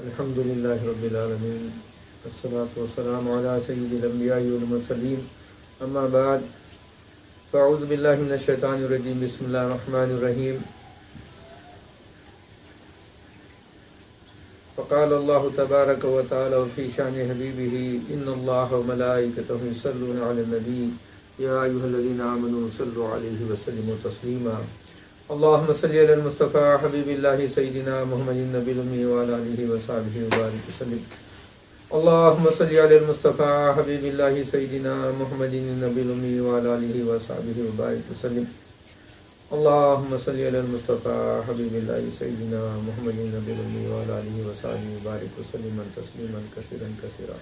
الحمد للہ رب العالمین والصلاة والسلام علی سید الانبیاء والمرسلین اما بعد فاعوذ باللہ من الشیطان الرجیم بسم اللہ الرحمن الرحیم فقال اللہ تبارک و تعالی فی شان حبیبہ ان اللہ وملائکتہ یصلون علی النبی یا ایھا الذین آمنوا صلوا علیہ وسلموا تسلیما اللهم صل على المصطفى حبيب الله سيدنا محمد النبي الأمي وعلى آله وصحبه وبارك وسلم اللهم صل على المصطفى حبيب الله سيدنا محمد النبي الأمي وعلى آله وصحبه وبارك وسلم اللهم صل على المصطفى حبيب الله سيدنا محمد النبي الأمي وعلى آله وصحبه وبارك وسلم تسليما كثيرا كثيرا.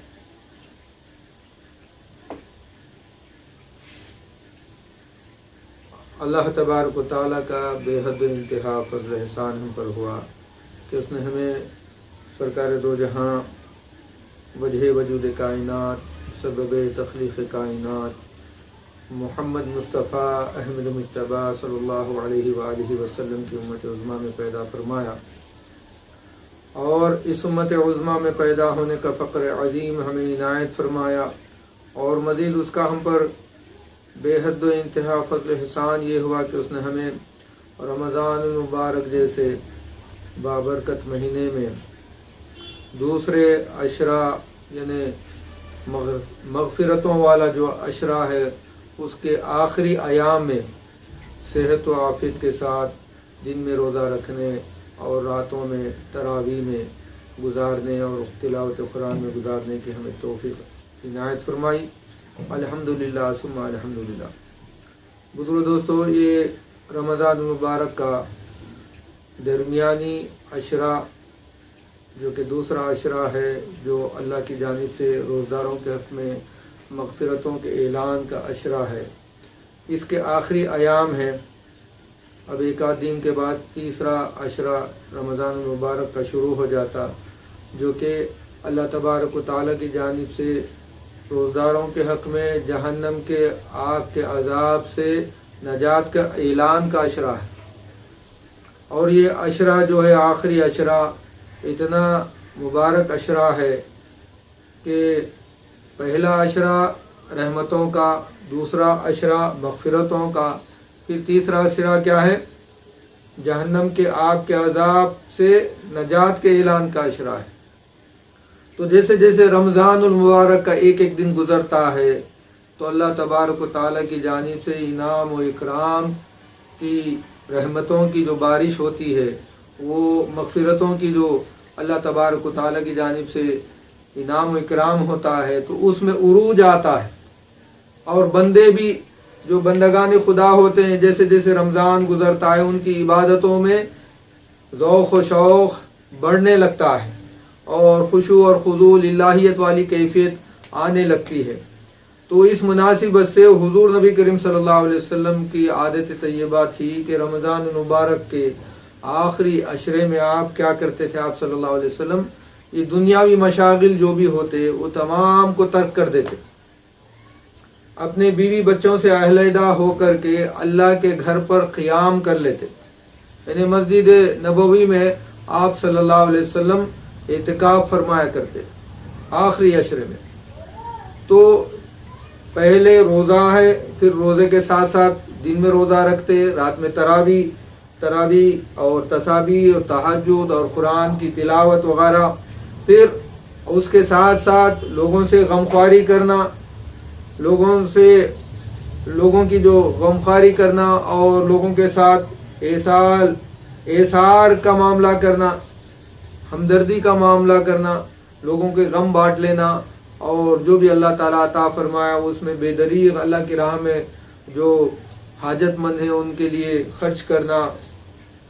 اللہ تبارک و تعالیٰ کا بے حد انتہا فضل احسان ہم پر ہوا کہ اس نے ہمیں سرکار دو جہاں وجہ وجود کائنات سبب تخلیق کائنات محمد مصطفیٰ احمد مجتبیٰ صلی اللہ علیہ وآلہ وسلم کی امت عظمیٰ میں پیدا فرمایا اور اس امت عظمیٰ میں پیدا ہونے کا فخر عظیم ہمیں عنایت فرمایا اور مزید اس کا ہم پر بے حد و انتہا فضل احسان یہ ہوا کہ اس نے ہمیں رمضان المبارک جیسے بابرکت مہینے میں دوسرے عشرہ یعنی مغفرتوں والا جو عشرہ ہے اس کے آخری ایام میں صحت و عافیت کے ساتھ دن میں روزہ رکھنے اور راتوں میں تراویح میں گزارنے اور تلاوت قرآن میں گزارنے کی ہمیں توفیق عنایت فرمائی. الحمدللہ ثم الحمدللہ. بزرگ دوستو، یہ رمضان المبارک کا درمیانی عشرہ جو کہ دوسرا عشرہ ہے جو اللہ کی جانب سے روزداروں کے حق میں مغفرتوں کے اعلان کا عشرہ ہے، اس کے آخری ایام ہے. اب ایک آدھ دن کے بعد تیسرا عشرہ رمضان المبارک کا شروع ہو جاتا جو کہ اللہ تبارک و تعالیٰ کی جانب سے روزداروں کے حق میں جہنم کے آگ کے عذاب سے نجات کا اعلان کا عشرہ ہے. اور یہ عشرہ جو ہے آخری عشرہ اتنا مبارک عشرہ ہے کہ پہلا عشرہ رحمتوں کا، دوسرا عشرہ مغفرتوں کا، پھر تیسرا عشرہ کیا ہے؟ جہنم کے آگ کے عذاب سے نجات کے اعلان کا عشرہ ہے. تو جیسے جیسے رمضان المبارک کا ایک ایک دن گزرتا ہے تو اللہ تبارک و تعالیٰ کی جانب سے انعام و اکرام کی رحمتوں کی جو بارش ہوتی ہے، وہ مغفرتوں کی جو اللہ تبارک و تعالیٰ کی جانب سے انعام و اکرام ہوتا ہے تو اس میں عروج آتا ہے. اور بندے بھی جو بندگان خدا ہوتے ہیں جیسے جیسے رمضان گزرتا ہے ان کی عبادتوں میں ذوق و شوق بڑھنے لگتا ہے اور خشوع اور خضوع للہیت والی کیفیت آنے لگتی ہے. تو اس مناسبت سے حضور نبی کریم صلی اللہ علیہ وسلم کی عادت طیبہ تھی کہ رمضان المبارک کے آخری عشرے میں آپ کیا کرتے تھے؟ آپ صلی اللہ علیہ وسلم یہ دنیاوی مشاغل جو بھی ہوتے وہ تمام کو ترک کر دیتے، اپنے بیوی بچوں سے علیحدہ ہو کر کے اللہ کے گھر پر قیام کر لیتے. یعنی مسجد نبوی میں آپ صلی اللہ علیہ وسلم اعتکاف فرمایا کرتے آخری عشرے میں. تو پہلے روزہ ہے، پھر روزے کے ساتھ ساتھ دن میں روزہ رکھتے، رات میں تراویح اور تسابیح اور تہجد اور قرآن کی تلاوت وغیرہ، پھر اس کے ساتھ ساتھ لوگوں سے غمخواری کرنا، لوگوں کی جو غمخواری کرنا اور لوگوں کے ساتھ ایثار کا معاملہ کرنا، ہمدردی کا معاملہ کرنا، لوگوں کے غم بانٹ لینا اور جو بھی اللہ تعالیٰ عطا فرمایا اس میں بے دریغ اللہ کی راہ میں جو حاجت مند ہیں ان کے لیے خرچ کرنا،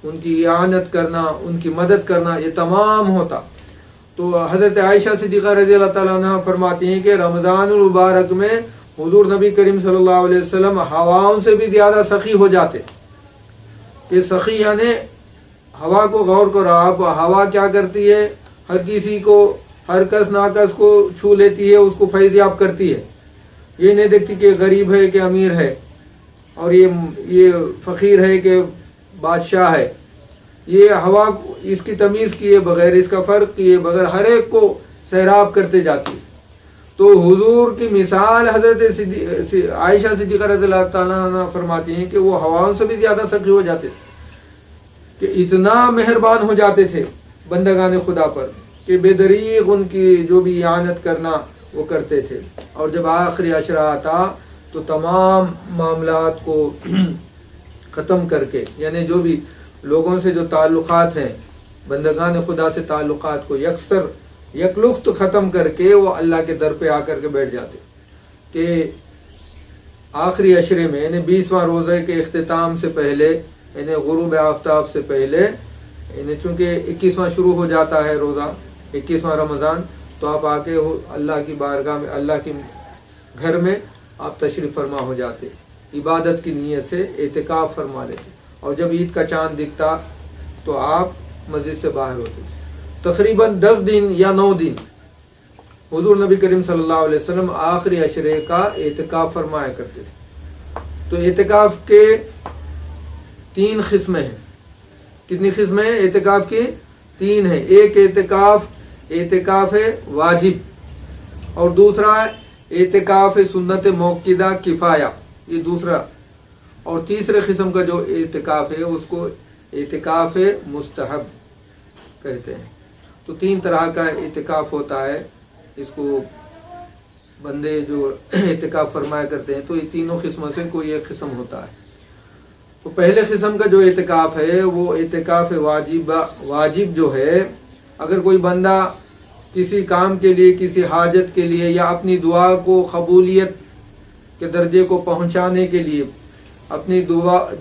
ان کی اعانت کرنا، ان کی مدد کرنا، یہ تمام ہوتا. تو حضرت عائشہ صدیقہ رضی اللہ تعالیٰ عنہ فرماتی ہیں کہ رمضان المبارک میں حضور نبی کریم صلی اللہ علیہ وسلم ہواؤں سے بھی زیادہ سخی ہو جاتے. کہ سخی یعنی ہوا کو غور کرو آپ، ہوا کیا کرتی ہے؟ ہر کسی کو، ہر کس ناکس کو چھو لیتی ہے، اس کو فیضیاب کرتی ہے. یہ نہیں دیکھتی کہ غریب ہے کہ امیر ہے اور یہ فقیر ہے کہ بادشاہ ہے. یہ ہوا اس کی تمیز کیے بغیر، اس کا فرق کیے بغیر ہر ایک کو سیراب کرتے جاتی. تو حضور کی مثال حضرت عائشہ صدیقہ رضی اللہ تعالیٰ عنہ فرماتی ہیں کہ وہ ہواؤں سے بھی زیادہ سخی ہو جاتے تھے، کہ اتنا مہربان ہو جاتے تھے بندگان خدا پر کہ بے دریغ ان کی جو بھی اعانت کرنا وہ کرتے تھے. اور جب آخری عشرہ آتا تو تمام معاملات کو ختم کر کے، یعنی جو بھی لوگوں سے جو تعلقات ہیں، بندگان خدا سے تعلقات کو یکلخت ختم کر کے وہ اللہ کے در پہ آ کر کے بیٹھ جاتے. کہ آخری عشرے میں یعنی 20واں روزے کے اختتام سے پہلے، یعنی غروب آفتاب سے پہلے، یعنی چونکہ 21واں شروع ہو جاتا ہے روزہ، 21واں رمضان، تو آپ آ کے اللہ کی بارگاہ میں، اللہ کے گھر میں آپ تشریف فرما ہو جاتے، عبادت کی نیت سے اعتکاف فرما لیتے. اور جب عید کا چاند دکھتا تو آپ مسجد سے باہر ہوتے تھے. تقریباً 10 دن یا 9 دن حضور نبی کریم صلی اللہ علیہ وسلم آخری عشرے کا اعتکاف فرمایا کرتے تھے. تو اعتکاف کے 3 قسمیں ہیں. کتنی قسمیں ہیں اعتکاف کی؟ 3 ہیں. ایک اعتکاف واجب، اور دوسرا اعتکاف سنت موقدہ کفایہ، یہ دوسرا. اور تیسرے قسم کا جو اعتکاف ہے اس کو اعتکاف مستحب کہتے ہیں. تو 3 طرح کا اعتکاف ہوتا ہے. اس کو بندے جو اعتکاف فرمایا کرتے ہیں تو یہ تینوں قسموں سے کوئی ایک قسم ہوتا ہے. تو پہلے قسم کا جو اعتکاف ہے وہ اعتکاف واجب جو ہے، اگر کوئی بندہ کسی کام کے لیے، کسی حاجت کے لیے، یا اپنی دعا کو قبولیت کے درجے کو پہنچانے کے لیے، اپنی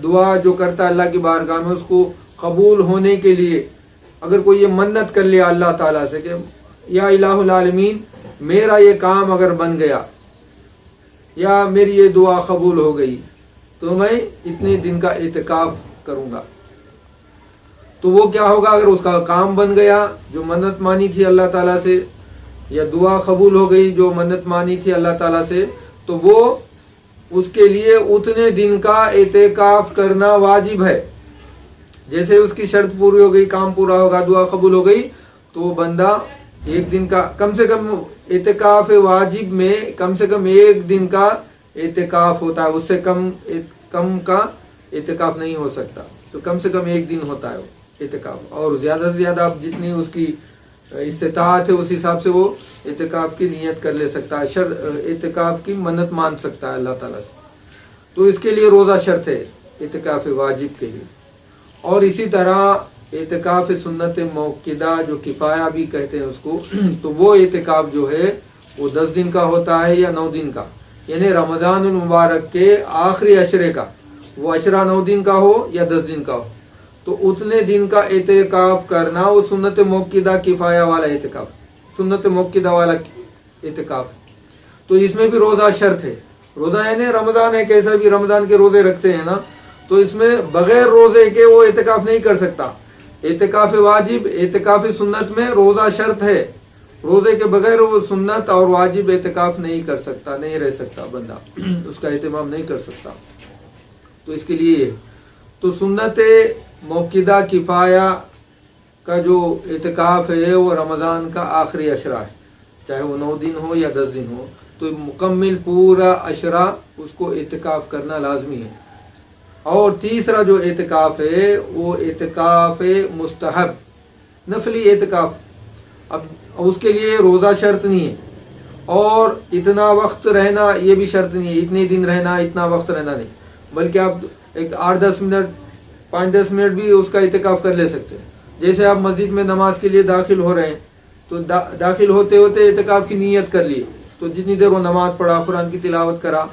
دعا جو کرتا ہے اللہ کی بارگاہ میں اس کو قبول ہونے کے لیے، اگر کوئی یہ منت کر لیا اللہ تعالیٰ سے کہ یا الہ العالمین میرا یہ کام اگر بن گیا یا میری یہ دعا قبول ہو گئی تو میں اتنے دن کا اعتکاف کروں گا. تو وہ کیا ہوگا؟ اگر اس کا کام بن گیا جو منت مانی تھی اللہ تعالیٰ سے، یا دعا قبول ہو گئی جو منت مانی تھی اللہ تعالیٰ سے، تو وہ اس کے لیے اتنے دن کا اعتکاف کرنا واجب ہے. جیسے اس کی شرط پوری ہو گئی، کام پورا ہوگا، دعا قبول ہو گئی، تو وہ بندہ ایک دن کا کم سے کم اعتکاف واجب میں کم سے کم 1 دن کا اعتکاف ہوتا ہے. اس سے کم کا اعتکاف نہیں ہو سکتا. تو کم سے کم 1 دن ہوتا ہے اعتکاف، اور زیادہ سے زیادہ آپ جتنی اس کی استطاعت ہے اس حساب سے وہ اعتکاف کی نیت کر لے سکتا ہے، اعتکاف کی منت مان سکتا ہے اللہ تعالیٰ سے. تو اس کے لیے روزہ شرط ہے اعتکاف واجب کے لیے. اور اسی طرح اعتکاف سنت موقدہ جو کفایہ بھی کہتے ہیں اس کو، تو وہ اعتکاف جو ہے وہ 10 دن کا ہوتا ہے یا 9 دن کا، یعنی رمضان المبارک کے آخری عشرے کا، وہ عشرہ 9 دن کا ہو یا 10 دن کا ہو، تو اتنے دن کا اعتکاف کرنا وہ سنت موقدہ کفایہ والا اعتکاف، سنت موقدہ والا اعتکاف. تو اس میں بھی روزہ شرط ہے. روزہ یعنی رمضان ہے، کیسا بھی رمضان کے روزے رکھتے ہیں نا، تو اس میں بغیر روزے کے وہ اعتکاف نہیں کر سکتا. اعتکاف واجب، اعتکاف سنت میں روزہ شرط ہے. روزے کے بغیر وہ سنت اور واجب اعتکاف نہیں کر سکتا، نہیں رہ سکتا بندہ، اس کا اہتمام نہیں کر سکتا. تو اس کے لیے تو سنت موقدہ کفایہ کا جو اعتکاف ہے وہ رمضان کا آخری عشرہ ہے، چاہے وہ 9 دن ہو یا 10 دن ہو، تو مکمل پورا عشرہ اس کو اعتکاف کرنا لازمی ہے. اور تیسرا جو اعتکاف ہے وہ اعتکاف مستحب، نفلی اعتکاف. اب اس کے لیے روزہ شرط نہیں ہے، اور اتنا وقت رہنا یہ بھی شرط نہیں ہے، اتنے دن رہنا، اتنا وقت رہنا نہیں، بلکہ آپ ایک 8-10 منٹ 5-10 منٹ بھی اس کا اعتکاف کر لے سکتے ہیں. جیسے آپ مسجد میں نماز کے لیے داخل ہو رہے ہیں تو داخل ہوتے ہوتے اعتکاف کی نیت کر لی، تو جتنی دیر وہ نماز پڑھا، قرآن کی تلاوت کرا،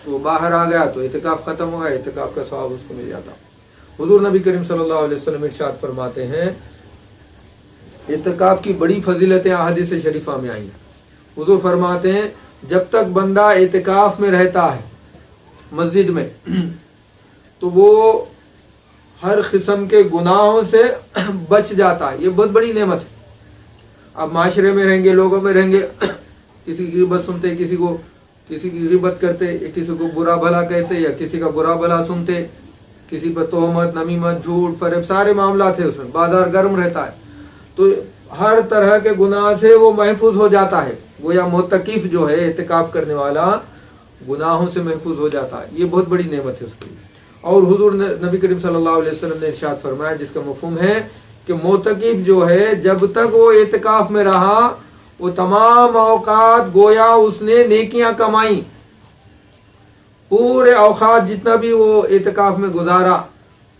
تو باہر آ گیا تو اعتکاف ختم ہو گیا، اعتکاف کا ثواب اس کو مل جاتا. حضور نبی کریم صلی اللہ علیہ وسلم ارشاد فرماتے ہیں، اعتکاف کی بڑی فضیلتیں احادیث شریفہ میں آئی ہیں. حضور فرماتے ہیں جب تک بندہ اعتکاف میں رہتا ہے مسجد میں تو وہ ہر قسم کے گناہوں سے بچ جاتا ہے. یہ بہت بڑی نعمت ہے. آپ معاشرے میں رہیں گے، لوگوں میں رہیں گے، کسی کی غیبت سنتے، کسی کی غیبت کرتے، کسی کو برا بھلا کہتے یا کسی کا برا بھلا سنتے، کسی پر تہمت، نمیمت، جھوٹ، فریب، سارے معاملات ہیں اس میں، بازار گرم رہتا ہے، تو ہر طرح کے گناہ سے وہ محفوظ ہو جاتا ہے. گویا معتکف جو ہے اعتکاف کرنے والا گناہوں سے محفوظ ہو جاتا ہے. یہ بہت بڑی نعمت ہے اس کی. اور حضور نبی کریم صلی اللہ علیہ وسلم نے ارشاد فرمایا، جس کا مفہوم ہے کہ معتکف جو ہے جب تک وہ اعتکاف میں رہا وہ تمام اوقات گویا اس نے نیکیاں کمائیں، پورے اوقات جتنا بھی وہ اعتکاف میں گزارا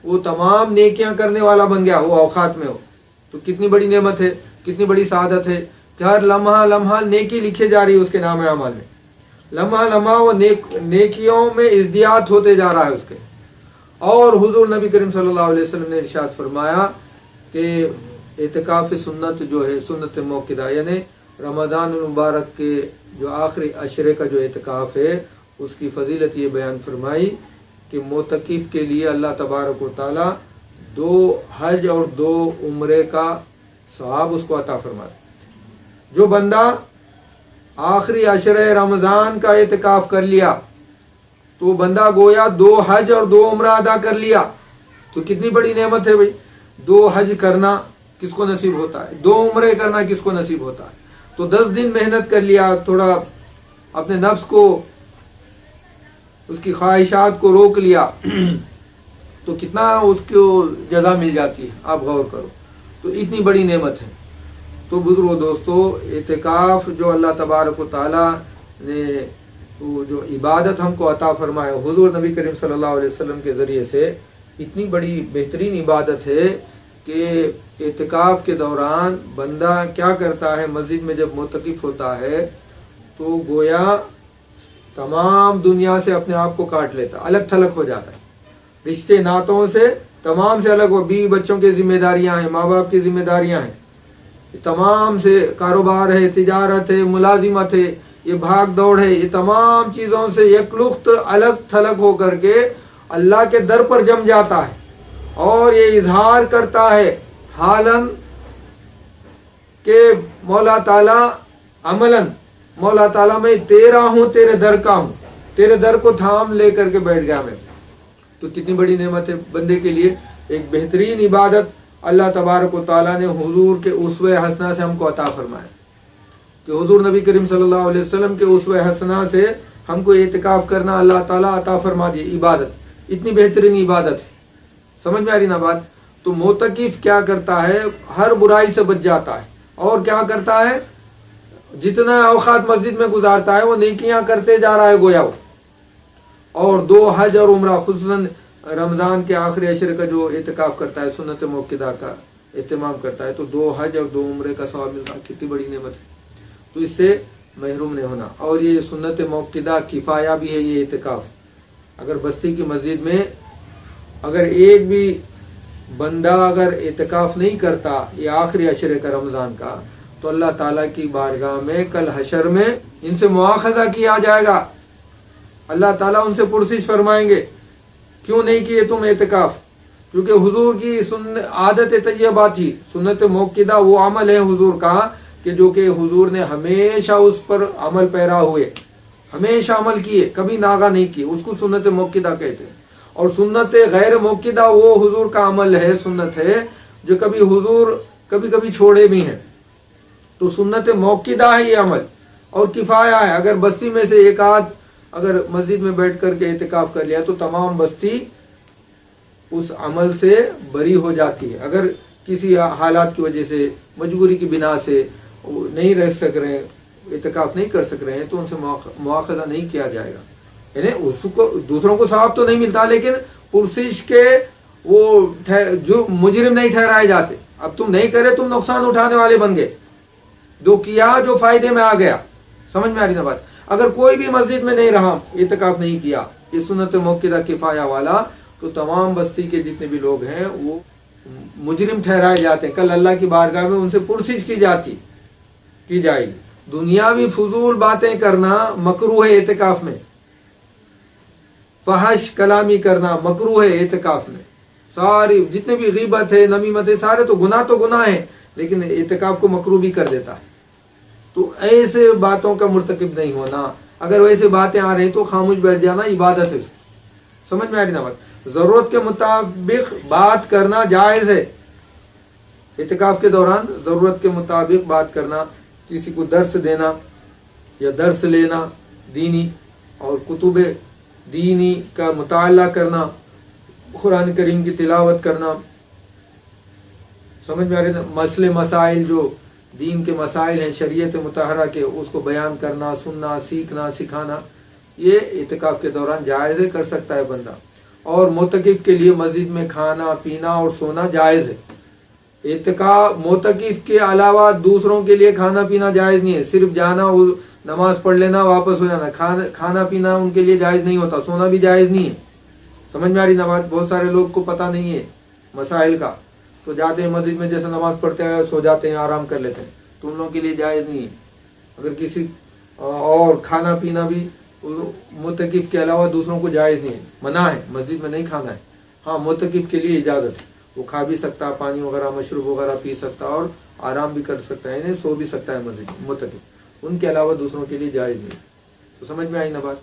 وہ تمام نیکیاں کرنے والا بن گیا وہ اوقات میں ہو. تو کتنی بڑی نعمت ہے، کتنی بڑی سعادت ہے کہ ہر لمحہ لمحہ نیکی لکھے جا رہی ہے اس کے نام اعمال میں. لمحہ لمحہ وہ نیکیوں میں ازدیاد ہوتے جا رہا ہے اس کے. اور حضور نبی کریم صلی اللہ علیہ وسلم نے ارشاد فرمایا کہ اعتکاف سنت جو ہے، سنت موقدہ، یعنی رمضان المبارک کے جو آخری عشرے کا جو اعتکاف ہے اس کی فضیلت یہ بیان فرمائی کہ معتکف کے لیے اللہ تبارک و تعالی 2 حج اور 2 عمرے کا ثواب اس کو عطا فرمائے. جو بندہ آخری عشرے رمضان کا اعتکاف کر لیا تو بندہ گویا 2 حج اور 2 عمرہ ادا کر لیا. تو کتنی بڑی نعمت ہے بھائی. 2 حج کرنا کس کو نصیب ہوتا ہے، 2 عمرے کرنا کس کو نصیب ہوتا ہے. تو 10 دن محنت کر لیا، تھوڑا اپنے نفس کو، اس کی خواہشات کو روک لیا تو کتنا اس کو جزا مل جاتی ہے، آپ غور کرو. تو اتنی بڑی نعمت ہے. تو بزرگو دوستو، اعتکاف جو اللہ تبارک و تعالی نے وہ جو عبادت ہم کو عطا فرمائے حضور نبی کریم صلی اللہ علیہ وسلم کے ذریعے سے، اتنی بڑی بہترین عبادت ہے کہ اعتکاف کے دوران بندہ کیا کرتا ہے، مسجد میں جب معتکف ہوتا ہے تو گویا تمام دنیا سے اپنے آپ کو کاٹ لیتا، الگ تھلگ ہو جاتا ہے، رشتے ناتوں سے تمام سے الگ ہو. بیوی بچوں کی ذمہ داریاں ہیں، ماں باپ کی ذمہ داریاں ہیں، تمام سے کاروبار ہے، تجارت ہے، ملازمت ہے، یہ بھاگ دوڑ ہے، یہ تمام چیزوں سے یک لخت الگ تھلگ ہو کر کے اللہ کے در پر جم جاتا ہے اور یہ اظہار کرتا ہے حالاً کہ مولا تعالیٰ عملاً، مولا تعالیٰ میں تیرا ہوں، تیرے در کا ہوں، تیرے در کو تھام لے کر کے بیٹھ گیا میں. تو کتنی بڑی نعمت ہے بندے کے لیے. ایک بہترین عبادت اللہ تبارک و تعالیٰ نے حضور کے اسوہ حسنہ سے ہم کو عطا فرمایا کہ حضور نبی کریم صلی اللہ علیہ وسلم کے اسوہ حسنہ سے ہم کو اعتکاف کرنا اللہ تعالیٰ عطا فرما دی. عبادت اتنی بہترین عبادت ہے. سمجھ میں آ رہی نا بات. تو معتکف کیا کرتا ہے، ہر برائی سے بچ جاتا ہے. اور کیا کرتا ہے، جتنا اوقات مسجد میں گزارتا ہے وہ نیکیاں کرتے جا رہا ہے گویا وہ. اور 2 حج اور عمرہ، خصوصاً رمضان کے آخری عشرے کا جو اعتکاف کرتا ہے، سنت موقدہ کا اہتمام کرتا ہے، تو 2 حج اور 2 عمرے کا ثواب ملتا ہے. کتنی بڑی نعمت ہے. تو اس سے محروم نہیں ہونا. اور یہ سنت موقدہ کفایہ بھی ہے یہ اعتکاف. اگر بستی کی مسجد میں اگر ایک بھی بندہ اگر اعتکاف نہیں کرتا یہ آخری عشرے کا رمضان کا، تو اللہ تعالیٰ کی بارگاہ میں کل حشر میں ان سے مواخذہ کیا جائے گا. اللہ تعالیٰ ان سے پرسش فرمائیں گے کیوں نہیں کیے تم اعتکاف. کیونکہ حضور کی عادت طیبہ تھی. سنت موقدہ وہ عمل ہے حضور کا کہ جو کہ حضور نے ہمیشہ اس پر عمل پیرا ہوئے، ہمیشہ عمل کیے، کبھی ناغہ نہیں کیے. اس کو سنت موقدہ کہتے ہیں. اور سنت غیر موقدہ وہ حضور کا عمل ہے، سنت ہے جو کبھی حضور کبھی کبھی چھوڑے بھی ہیں. تو سنت موقدہ ہے یہ عمل اور کفایہ ہے. اگر بستی میں سے ایک آدھ اگر مسجد میں بیٹھ کر کے اعتکاف کر لیا تو تمام بستی اس عمل سے بری ہو جاتی ہے. اگر کسی حالات کی وجہ سے، مجبوری کی بنا سے نہیں رہ سک رہے ہیں، اعتکاف نہیں کر سک رہے ہیں، تو ان سے مواخذہ نہیں کیا جائے گا. یعنی اس کو دوسروں کو ثواب تو نہیں ملتا لیکن پرسش کے وہ جو مجرم نہیں ٹھہرائے جاتے. اب تم نہیں کرے، تم نقصان اٹھانے والے بن گئے. جو کیا جو فائدے میں آ گیا. سمجھ میں آ رہی نا بات. اگر کوئی بھی مسجد میں نہیں رہا، اعتکاف نہیں کیا، یہ سنت موقدہ کفایہ والا، تو تمام بستی کے جتنے بھی لوگ ہیں وہ مجرم ٹھہرائے جاتے ہیں. کل اللہ کی بارگاہ میں ان سے پرسش کی جائے گی. دنیاوی فضول باتیں کرنا مکروہ ہے اعتکاف میں. فحش کلامی کرنا مکروہ ہے اعتکاف میں. ساری جتنے بھی غیبت ہے، نمیمت ہے، سارے تو گناہ ہیں، لیکن اعتکاف کو مکروہ بھی کر دیتا ہے. تو ایسے باتوں کا مرتکب نہیں ہونا. اگر ویسے باتیں آ رہی تو خاموش بیٹھ جانا عبادت ہے. سمجھ میں آ رہی نا بات. ضرورت کے مطابق بات کرنا جائز ہے. اعتکاف کے دوران ضرورت کے مطابق بات کرنا، کسی کو درس دینا یا درس لینا دینی، اور کتب دینی کا مطالعہ کرنا، قرآن کریم کی تلاوت کرنا. سمجھ میں آ رہی ہے؟ مسئلے مسائل جو دین کے مسائل ہیں شریعت مطہرہ کے، اس کو بیان کرنا، سننا، سیکھنا، سکھانا، یہ اعتکاف کے دوران جائز ہے، کر سکتا ہے بندہ. اور معتکف کے لیے مسجد میں کھانا پینا اور سونا جائز ہے. اعتکاف معتکف کے علاوہ دوسروں کے لیے کھانا پینا جائز نہیں ہے. صرف جانا، نماز پڑھ لینا، واپس ہو جانا. کھانا پینا ان کے لیے جائز نہیں ہوتا، سونا بھی جائز نہیں ہے. سمجھ میں آ رہی بات؟ بہت سارے لوگ کو پتہ نہیں ہے مسائل کا، تو جاتے ہیں مسجد میں، جیسے نماز پڑھتے ہیں سو جاتے ہیں، آرام کر لیتے ہیں. تو ان لوگوں کے لیے جائز نہیں ہے. اگر کسی اور کھانا پینا بھی معتکف کے علاوہ دوسروں کو جائز نہیں ہے، منع ہے، مسجد میں نہیں کھانا ہے. ہاں معتکف کے لیے اجازت ہے، وہ کھا بھی سکتا ہے، پانی وغیرہ مشروب وغیرہ پی سکتا ہے، اور آرام بھی کر سکتا ہے، یعنی سو بھی سکتا ہے مسجد میں معتکف. ان کے علاوہ دوسروں کے لیے جائز نہیں. تو سمجھ میں آئی نا بات؟